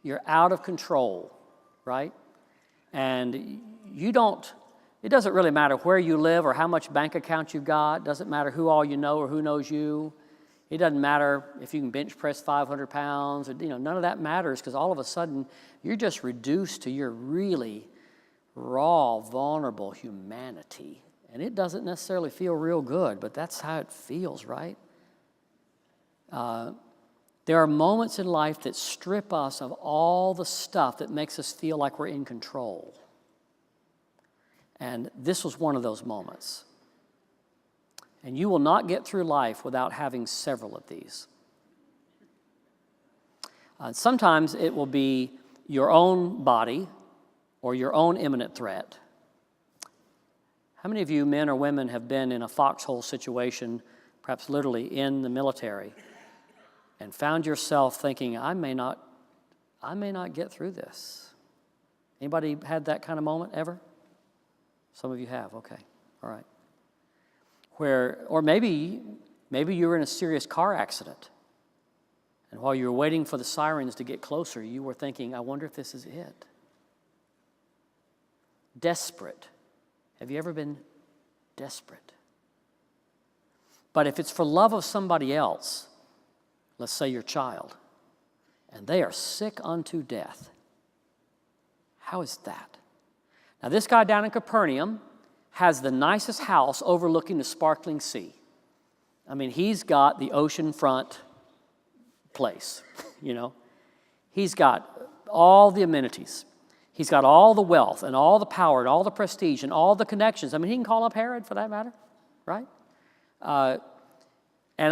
You're out of control, right? And it doesn't really matter where you live or how much bank account you've got. It doesn't matter who all you know or who knows you. It doesn't matter if you can bench press 500 pounds. None of that matters because all of a sudden you're just reduced to your really raw, vulnerable humanity. And it doesn't necessarily feel real good, but that's how it feels, right? There are moments in life that strip us of all the stuff that makes us feel like we're in control. And this was one of those moments. And you will not get through life without having several of these. Sometimes it will be your own body or your own imminent threat. How many of you men or women have been in a foxhole situation, perhaps literally in the military, and found yourself thinking, I may not get through this? Anybody had that kind of moment ever? Some of you have, okay, all right. Or maybe you were in a serious car accident, and while you were waiting for the sirens to get closer, you were thinking, I wonder if this is it. Desperate. Have you ever been desperate? But if it's for love of somebody else, let's say your child, and they are sick unto death, how is that? Now, this guy down in Capernaum has the nicest house overlooking the sparkling sea. I mean, he's got the oceanfront place, He's got all the amenities. He's got all the wealth and all the power and all the prestige and all the connections. I mean, he can call up Herod for that matter, right? And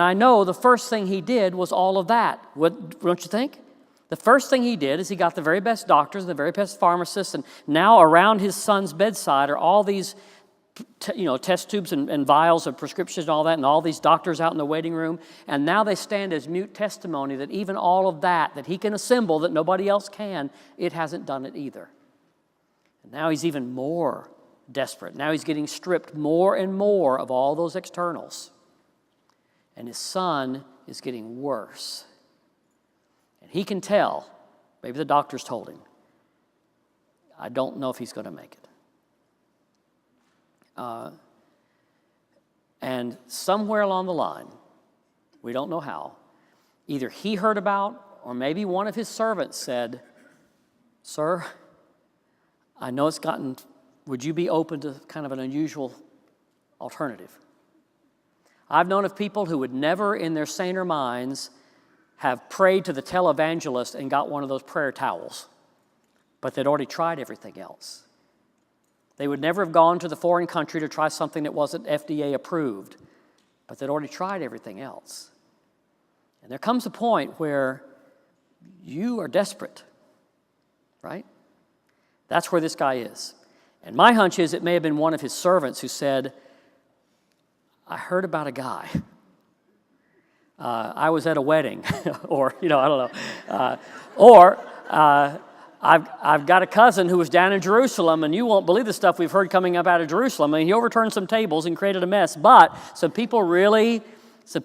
I know the first thing he did was all of that. Don't you think? The first thing he did is he got the very best doctors and the very best pharmacists, and now around his son's bedside are all these test tubes and vials of prescriptions and all that, and all these doctors out in the waiting room. And now they stand as mute testimony that even all of that he can assemble that nobody else can, it hasn't done it either. And now he's even more desperate. Now he's getting stripped more and more of all those externals. And his son is getting worse. And he can tell, maybe the doctors told him, I don't know if he's going to make it. And somewhere along the line, we don't know how, either he heard about or maybe one of his servants said, Sir, I know it's gotten, would you be open to kind of an unusual alternative? I've known of people who would never in their saner minds have prayed to the televangelist and got one of those prayer towels, but they'd already tried everything else. They would never have gone to the foreign country to try something that wasn't FDA approved, but they'd already tried everything else. And there comes a point where you are desperate, right? That's where this guy is. And my hunch is it may have been one of his servants who said, I heard about a guy. I was at a wedding, or, I don't know. I've got a cousin who was down in Jerusalem, and you won't believe the stuff we've heard coming up out of Jerusalem. I mean, he overturned some tables and created a mess, but some people really are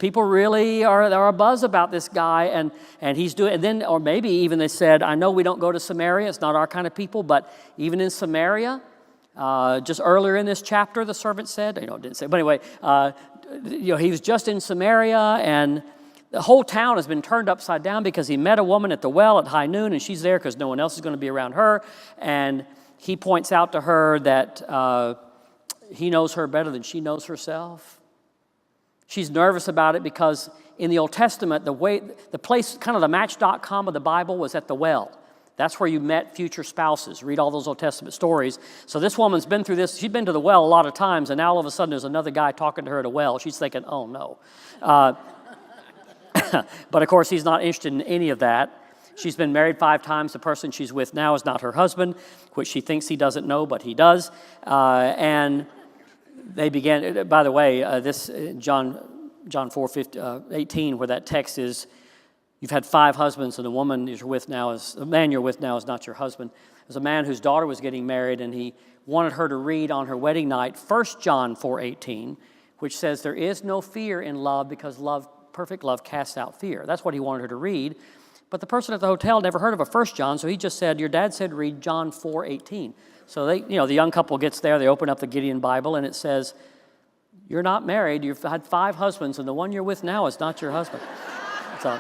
abuzz about this guy, and he's doing. And then, or maybe even they said, I know we don't go to Samaria; it's not our kind of people, but even in Samaria, just earlier in this chapter, the servant said, it didn't say, but anyway, he was just in Samaria, and the whole town has been turned upside down because he met a woman at the well at high noon, and she's there because no one else is going to be around her. And he points out to her that he knows her better than she knows herself. She's nervous about it because in the Old Testament, the place, kind of the Match.com of the Bible was at the well. That's where you met future spouses. Read all those Old Testament stories. So this woman's been through this. She's been to the well a lot of times, and now all of a sudden there's another guy talking to her at a well. She's thinking, oh, no. But, of course, he's not interested in any of that. She's been married 5 times. The person she's with now is not her husband, which she thinks he doesn't know, but he does. And they began, by the way, this John 4:18, where that text is, you've had 5 husbands, and the man you're with now is not your husband. There's a man whose daughter was getting married, and he wanted her to read on her wedding night 1 John 4:18, which says, there is no fear in love because perfect love casts out fear. That's what he wanted her to read. But the person at the hotel never heard of a 1 John, so he just said, your dad said read John 4:18. So the young couple gets there, they open up the Gideon Bible, and it says, you're not married, you've had 5 husbands, and the one you're with now is not your husband. So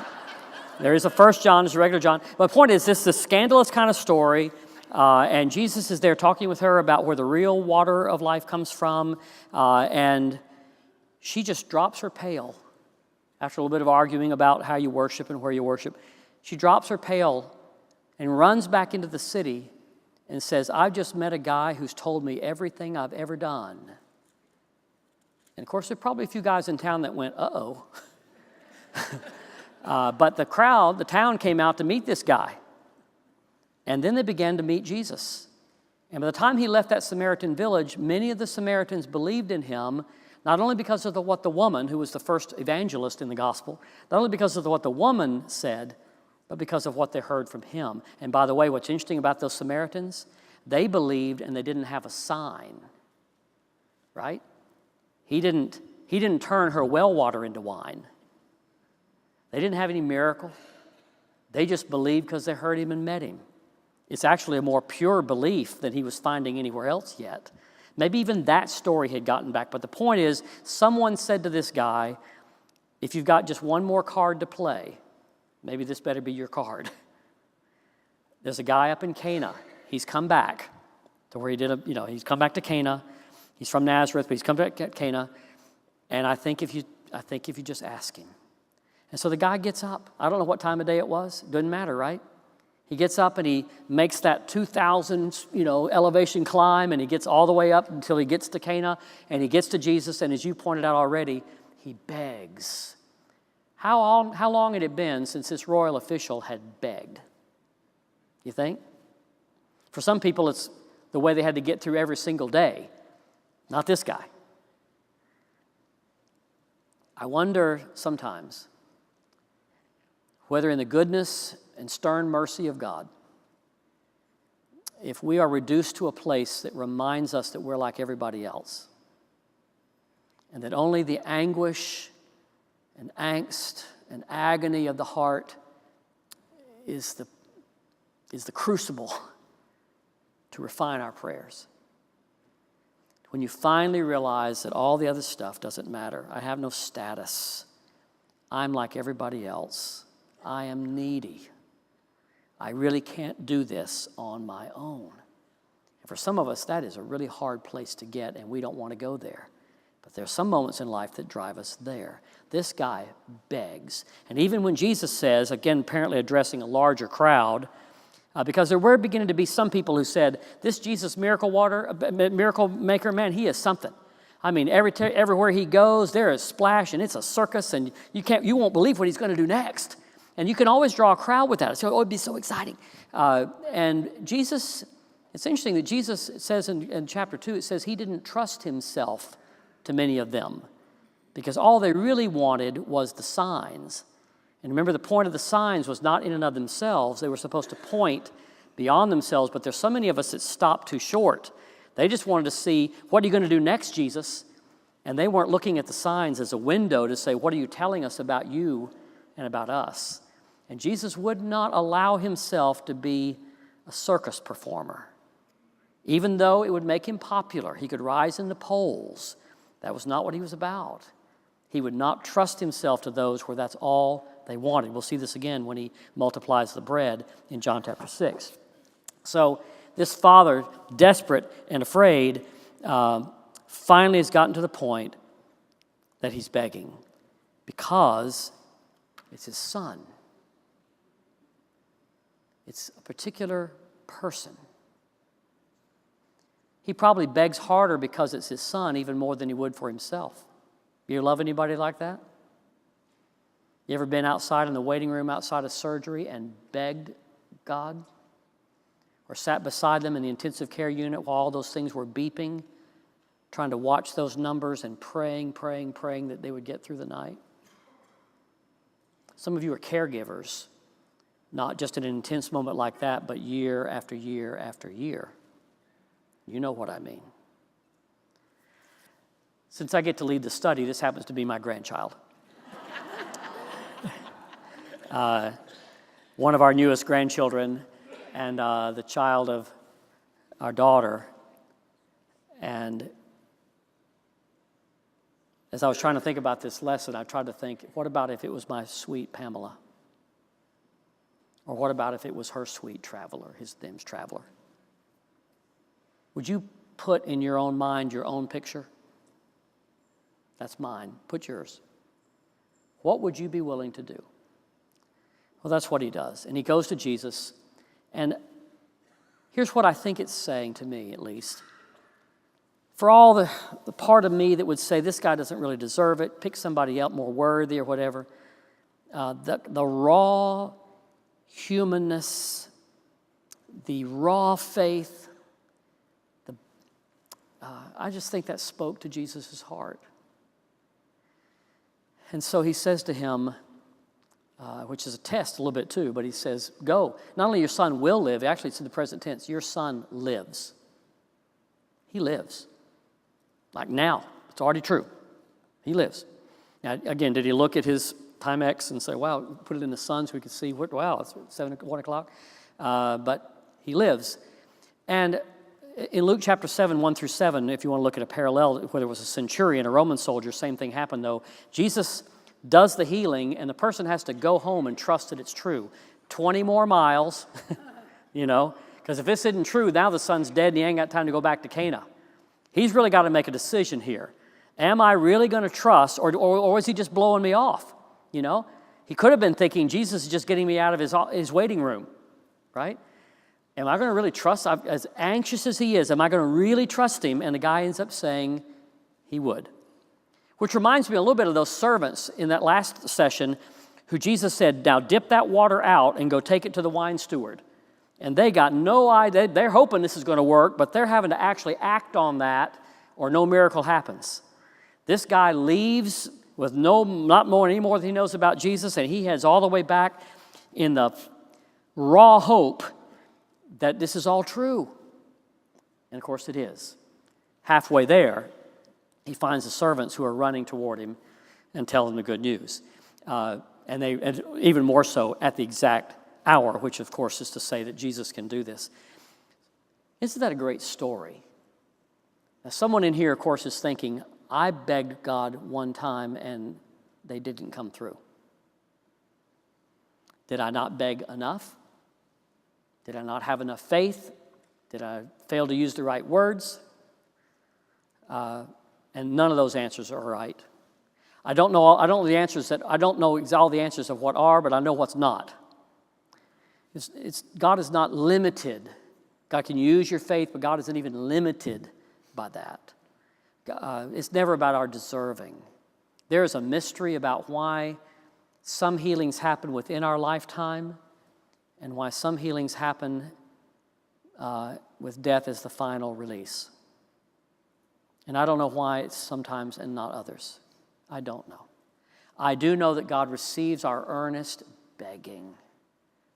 there is a 1 John, there's a regular John. But the point is, this is a scandalous kind of story, and Jesus is there talking with her about where the real water of life comes from, and she just drops her pail. After a little bit of arguing about how you worship and where you worship, she drops her pail and runs back into the city and says, I've just met a guy who's told me everything I've ever done. And, of course, there are probably a few guys in town that went, uh-oh. But the town came out to meet this guy. And then they began to meet Jesus. And by the time he left that Samaritan village, many of the Samaritans believed in him, not only because of what the woman, who was the first evangelist in the gospel, not only because of what the woman said, but because of what they heard from him. And by the way, what's interesting about those Samaritans, they believed and they didn't have a sign, right? He didn't turn her well water into wine. They didn't have any miracle. They just believed because they heard him and met him. It's actually a more pure belief than he was finding anywhere else yet. Maybe even that story had gotten back. But the point is, someone said to this guy, if you've got just one more card to play, maybe this better be your card. There's a guy up in Cana. He's come back to where he's come back to Cana. He's from Nazareth, but he's come back to Cana. And I think if you just ask him. And so the guy gets up. I don't know what time of day it was. Doesn't matter, right? He gets up and he makes that 2,000, elevation climb, and he gets all the way up until he gets to Cana, and he gets to Jesus, and as you pointed out already, he begs. How long had it been since this royal official had begged? You think? For some people, it's the way they had to get through every single day. Not this guy. I wonder sometimes whether in the goodness and stern mercy of God, if we are reduced to a place that reminds us that we're like everybody else, and that only the anguish and angst and agony of the heart is the crucible to refine our prayers. When you finally realize that all the other stuff doesn't matter. I have no status. I'm like everybody else. I am needy. I really can't do this on my own. And for some of us, that is a really hard place to get, and we don't want to go there. But there are some moments in life that drive us there. This guy begs. And even when Jesus says, again, apparently addressing a larger crowd, because there were beginning to be some people who said, this Jesus miracle maker, man, he is something. I mean, everywhere he goes, there is splash, and it's a circus, and you won't believe what he's going to do next. And you can always draw a crowd with that. So it'd be so exciting. And Jesus, it's interesting that Jesus says in chapter 2, it says he didn't trust himself to many of them because all they really wanted was the signs. And remember, the point of the signs was not in and of themselves. They were supposed to point beyond themselves, but there's so many of us that stopped too short. They just wanted to see, what are you going to do next, Jesus? And they weren't looking at the signs as a window to say, what are you telling us about you and about us? And Jesus would not allow himself to be a circus performer. Even though it would make him popular, he could rise in the polls. That was not what he was about. He would not trust himself to those where that's all they wanted. We'll see this again when he multiplies the bread in John chapter 6. So this father, desperate and afraid, finally has gotten to the point that he's begging because it's his son. It's a particular person. He probably begs harder because it's his son even more than he would for himself. You love anybody like that? You ever been outside in the waiting room outside of surgery and begged God? Or sat beside them in the intensive care unit while all those things were beeping, trying to watch those numbers and praying that they would get through the night? Some of you are caregivers, not just in an intense moment like that, but year after year after year. You know what I mean. Since I get to lead the study, this happens to be my grandchild. One of our newest grandchildren and the child of our daughter. And as I was trying to think about this lesson, I tried to think, what about if it was my sweet Pamela? Or what about if it was her sweet Traveler, his name's Traveler? Would you put in your own mind your own picture? That's mine. Put yours. What would you be willing to do? Well, that's what he does. And he goes to Jesus. And here's what I think it's saying to me, at least. For all the part of me that would say, this guy doesn't really deserve it, pick somebody else more worthy or whatever, the raw humanness, the raw faith, I just think that spoke to Jesus' heart. And so he says to him, which is a test a little bit too, but he says, go. Not only your son will live, actually it's in the present tense, your son lives. He lives. Like now, it's already true. He lives. Now, again, did he look at his Timex and say, wow, put it in the sun so we could see, wow, it's 1 o'clock? But he lives. And in Luke chapter 7, 1 through 7, if you want to look at a parallel, whether it was a centurion, a Roman soldier, same thing happened though. Jesus does the healing, and the person has to go home and trust that it's true. 20 more miles, because if this isn't true, now the son's dead and he ain't got time to go back to Cana. He's really got to make a decision here. Am I really going to trust, or is he just blowing me off? He could have been thinking, Jesus is just getting me out of his waiting room, right? Am I going to really trust, as anxious as he is, am I going to really trust him? And the guy ends up saying he would. Which reminds me a little bit of those servants in that last session who Jesus said, now dip that water out and go take it to the wine steward. And they got no idea. They're hoping this is going to work, but they're having to actually act on that, or no miracle happens. This guy leaves with any more than he knows about Jesus, and he heads all the way back in the raw hope that this is all true. And of course it is. Halfway there, he finds the servants who are running toward him and tell him the good news. And even more so at the exact hour, which of course is to say that Jesus can do this. Isn't that a great story? Now, someone in here, of course, is thinking, I begged God one time and they didn't come through. Did I not beg enough? Did I not have enough faith? Did I fail to use the right words? And none of those answers are right. I don't know all the answers of what are, but I know what's not. God is not limited. God can use your faith, but God isn't even limited by that. It's never about our deserving. There is a mystery about why some healings happen within our lifetime and why some healings happen with death as the final release. And I don't know why it's sometimes and not others. I don't know. I do know that God receives our earnest begging.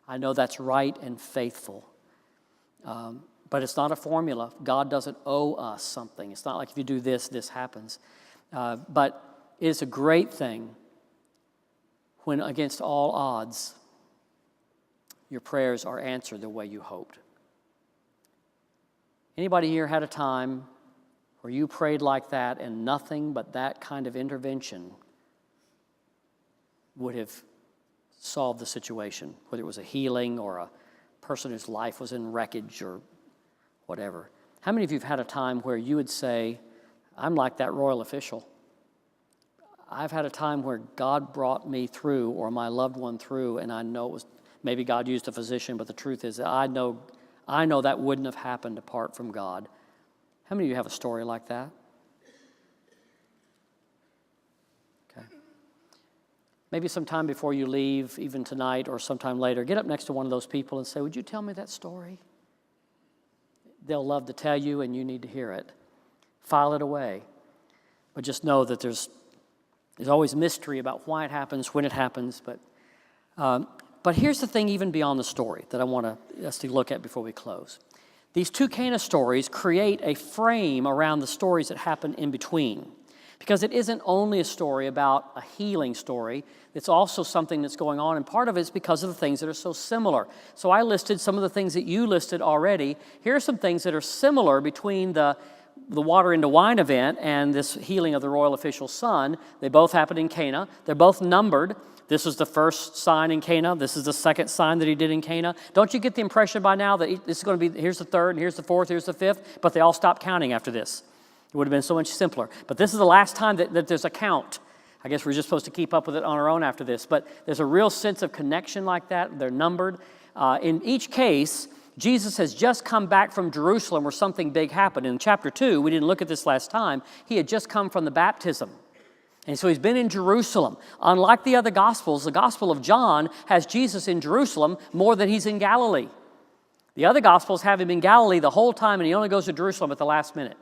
I know that's right and faithful. But it's not a formula. God doesn't owe us something. It's not like if you do this, this happens. But it's a great thing when, against all odds, your prayers are answered the way you hoped. Anybody here had a time where you prayed like that and nothing but that kind of intervention would have solved the situation, whether it was a healing or a person whose life was in wreckage or whatever? How many of you have had a time where you would say, I'm like that royal official? I've had a time where God brought me through or my loved one through, and I know it was, maybe God used a physician, but the truth is that I know that wouldn't have happened apart from God. How many of you have a story like that? Okay. Maybe sometime before you leave, even tonight or sometime later, get up next to one of those people and say, would you tell me that story? They'll love to tell you, and you need to hear it. File it away. But just know that there's always mystery about why it happens, when it happens. But here's the thing even beyond the story that I want us to look at before we close. These two Cana stories create a frame around the stories that happen in between. Because it isn't only a story about a healing story, it's also something that's going on, and part of it is because of the things that are so similar. So I listed some of the things that you listed already. Here are some things that are similar between the water into wine event and this healing of the royal official's son. They both happened in Cana. They're both numbered. This was the first sign in Cana. This is the second sign that he did in Cana. Don't you get the impression by now that this is going to be, here's the third, and here's the fourth, here's the fifth, but they all stopped counting after this. It would have been so much simpler. But this is the last time that there's a count. I guess we're just supposed to keep up with it on our own after this. But there's a real sense of connection like that. They're numbered. In each case, Jesus has just come back from Jerusalem where something big happened. In chapter 2, we didn't look at this last time, he had just come from the baptism. And so he's been in Jerusalem. Unlike the other Gospels, the Gospel of John has Jesus in Jerusalem more than he's in Galilee. The other Gospels have him in Galilee the whole time, and he only goes to Jerusalem at the last minute.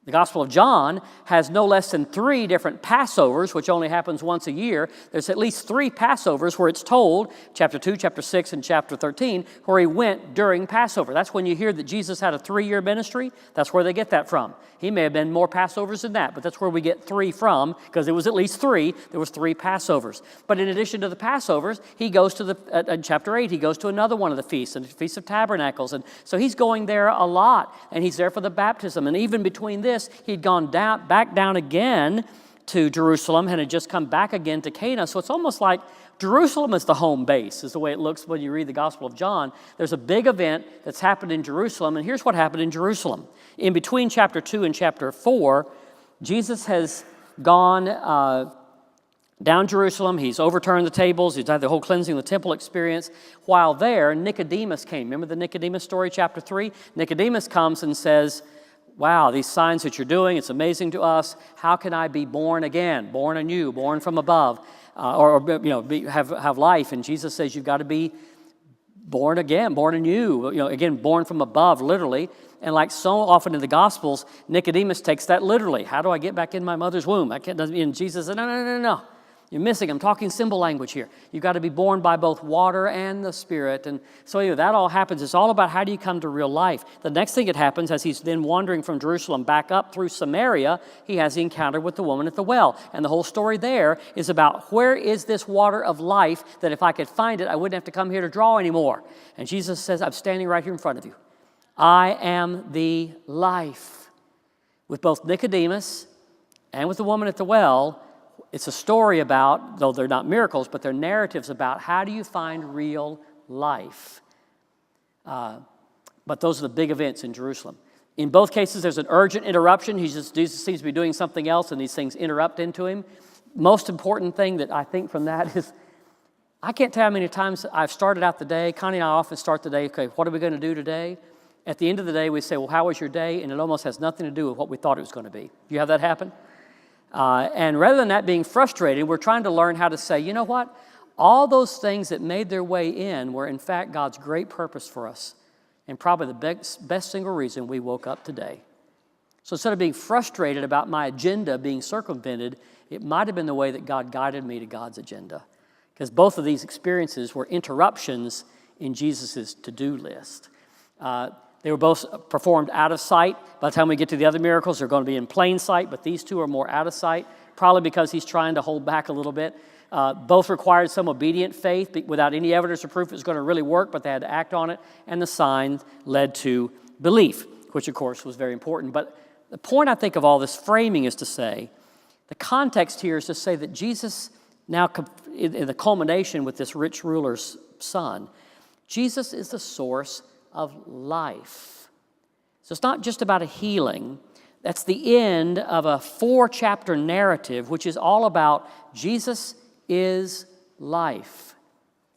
The Gospel of John has no less than 3 different Passovers, which only happens once a year. There's at least 3 Passovers where it's told, chapter 2, chapter 6, and chapter 13, where he went during Passover. That's when you hear that Jesus had a 3-year ministry. That's where they get that from. He may have been more Passovers than that, but that's where we get 3 from, because it was at least 3. There was 3 Passovers. But in addition to the Passovers, he goes to in chapter 8, he goes to another one of the feasts, and the Feast of Tabernacles. And so he's going there a lot, and he's there for the baptism. And even between this, he'd gone back down again to Jerusalem and had just come back again to Cana. So it's almost like Jerusalem is the home base, is the way it looks when you read the Gospel of John. There's a big event that's happened in Jerusalem, and here's what happened in Jerusalem. In between chapter 2 and chapter 4, Jesus has gone down Jerusalem. He's overturned the tables. He's had the whole cleansing of the temple experience. While there, Nicodemus came. Remember the Nicodemus story, chapter 3? Nicodemus comes and says, wow, these signs that you're doing, it's amazing to us. How can I be born again, born anew, born from above, have life? And Jesus says you've got to be born again, born anew, again, born from above, literally. And like so often in the Gospels, Nicodemus takes that literally. How do I get back in my mother's womb? And Jesus said, no. You're missing. I'm talking symbol language here. You've got to be born by both water and the Spirit. And so anyway, that all happens. It's all about how do you come to real life. The next thing that happens as he's then wandering from Jerusalem back up through Samaria, he has the encounter with the woman at the well. And the whole story there is about where is this water of life that if I could find it, I wouldn't have to come here to draw anymore. And Jesus says, I'm standing right here in front of you. I am the life. With both Nicodemus and with the woman at the well, it's a story about, though they're not miracles, but they're narratives about how do you find real life. But those are the big events in Jerusalem. In both cases, there's an urgent interruption. Jesus seems to be doing something else, and these things interrupt into him. Most important thing that I think from that is, I can't tell how many times I've started out the day. Connie and I often start the day, okay, what are we going to do today? At the end of the day, we say, well, how was your day? And it almost has nothing to do with what we thought it was going to be. Do you have that happen? And rather than that being frustrating, we're trying to learn how to say, you know what? All those things that made their way in were in fact God's great purpose for us and probably the best single reason we woke up today. So instead of being frustrated about my agenda being circumvented, it might have been the way that God guided me to God's agenda. Because both of these experiences were interruptions in Jesus' to-do list. They were both performed out of sight. By the time we get to the other miracles, they're going to be in plain sight, but these two are more out of sight, probably because he's trying to hold back a little bit. Both required some obedient faith without any evidence or proof it was going to really work, but they had to act on it, and the sign led to belief, which of course was very important. But the point I think of all this framing is to say, the context here is to say that Jesus, now in the culmination with this rich ruler's son, Jesus is the source of life. So it's not just about a healing. That's the end of a 4-chapter narrative, which is all about Jesus is life.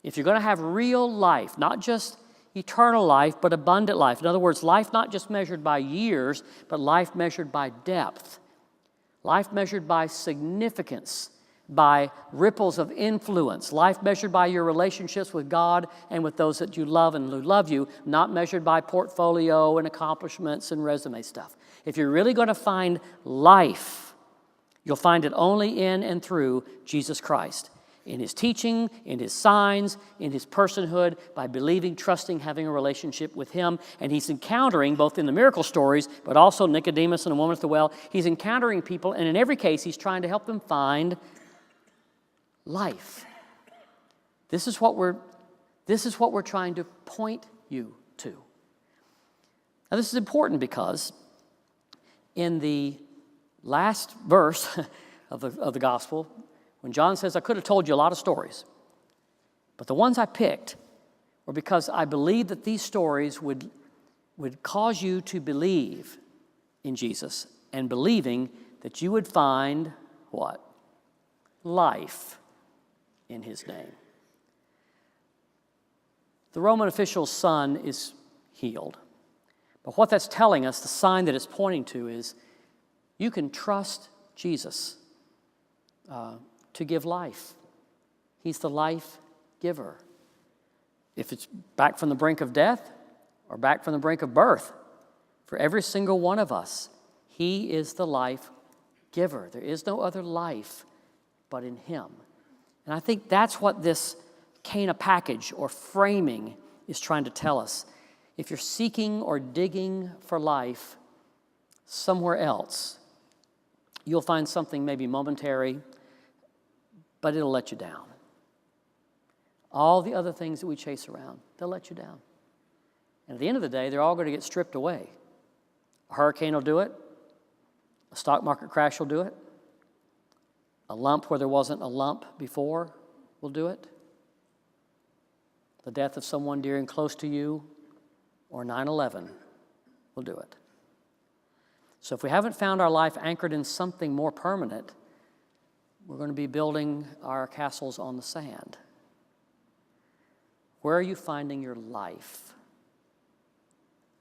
If you're going to have real life, not just eternal life, but abundant life. In other words, life not just measured by years, but life measured by depth. Life measured by significance, by ripples of influence, life measured by your relationships with God and with those that you love and who love you, not measured by portfolio and accomplishments and resume stuff. If you're really going to find life, you'll find it only in and through Jesus Christ. In his teaching, in his signs, in his personhood, by believing, trusting, having a relationship with him. And he's encountering, both in the miracle stories, but also Nicodemus and the woman at the well, he's encountering people, and in every case, he's trying to help them find life. This is what we're trying to point you to. Now, this is important because in the last verse of the gospel, when John says, I could have told you a lot of stories, but the ones I picked were because I believed that these stories would cause you to believe in Jesus, and believing that you would find what? Life in his name. The Roman official's son is healed. But what that's telling us, the sign that it's pointing to, is you can trust Jesus to give life. He's the life giver. If it's back from the brink of death or back from the brink of birth, for every single one of us, he is the life giver. There is no other life but in him. And I think that's what this Cana package or framing is trying to tell us. If you're seeking or digging for life somewhere else, you'll find something maybe momentary, but it'll let you down. All the other things that we chase around, they'll let you down. And at the end of the day, they're all going to get stripped away. A hurricane will do it. A stock market crash will do it. A lump where there wasn't a lump before will do it. The death of someone dear and close to you, or 9/11 will do it. So if we haven't found our life anchored in something more permanent, we're going to be building our castles on the sand. Where are you finding your life?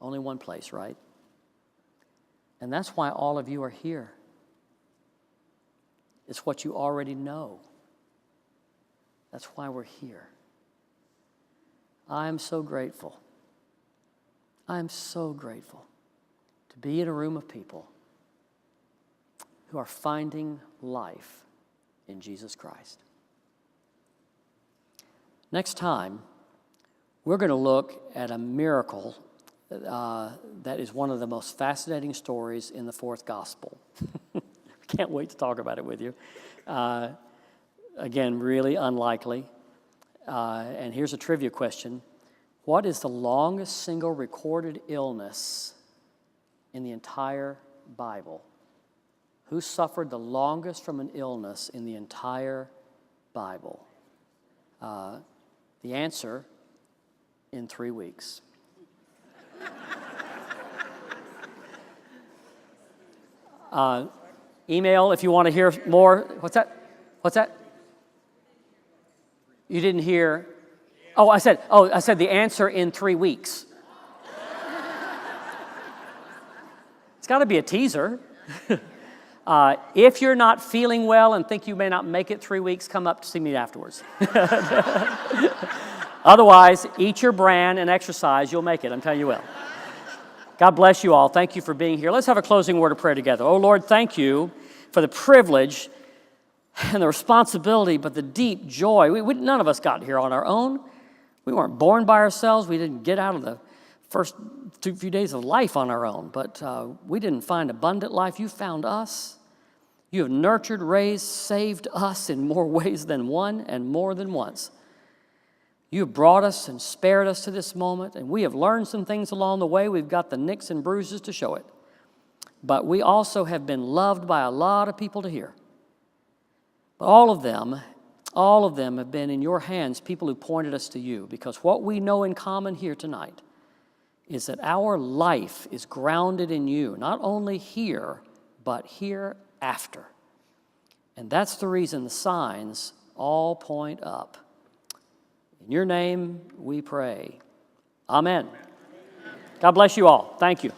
Only one place, right? And that's why all of you are here. It's what you already know. That's why we're here. I am so grateful. I am so grateful to be in a room of people who are finding life in Jesus Christ. Next time, we're going to look at a miracle that is one of the most fascinating stories in the fourth gospel. Can't wait to talk about it with you. Again, really unlikely. And here's a trivia question. What is the longest single recorded illness in the entire Bible? Who suffered the longest from an illness in the entire Bible? The answer, in 3 weeks. Email if you want to hear more. What's that? What's that? You didn't hear? I said the answer in 3 weeks. It's got to be a teaser. If you're not feeling well and think you may not make it 3 weeks, come up to see me afterwards. Otherwise, eat your bran and exercise. You'll make it. I'm telling you well. God bless you all. Thank you for being here. Let's have a closing word of prayer together. Oh, Lord, thank you for the privilege and the responsibility, but the deep joy. None of us got here on our own. We weren't born by ourselves. We didn't get out of the first few days of life on our own, but we didn't find abundant life. You found us. You have nurtured, raised, saved us in more ways than one and more than once. You have brought us and spared us to this moment, and we have learned some things along the way. We've got the nicks and bruises to show it. But we also have been loved by a lot of people to hear. But all of them have been in your hands, people who pointed us to you, because what we know in common here tonight is that our life is grounded in you, not only here, but hereafter. And that's the reason the signs all point up. In your name we pray. Amen. God bless you all. Thank you.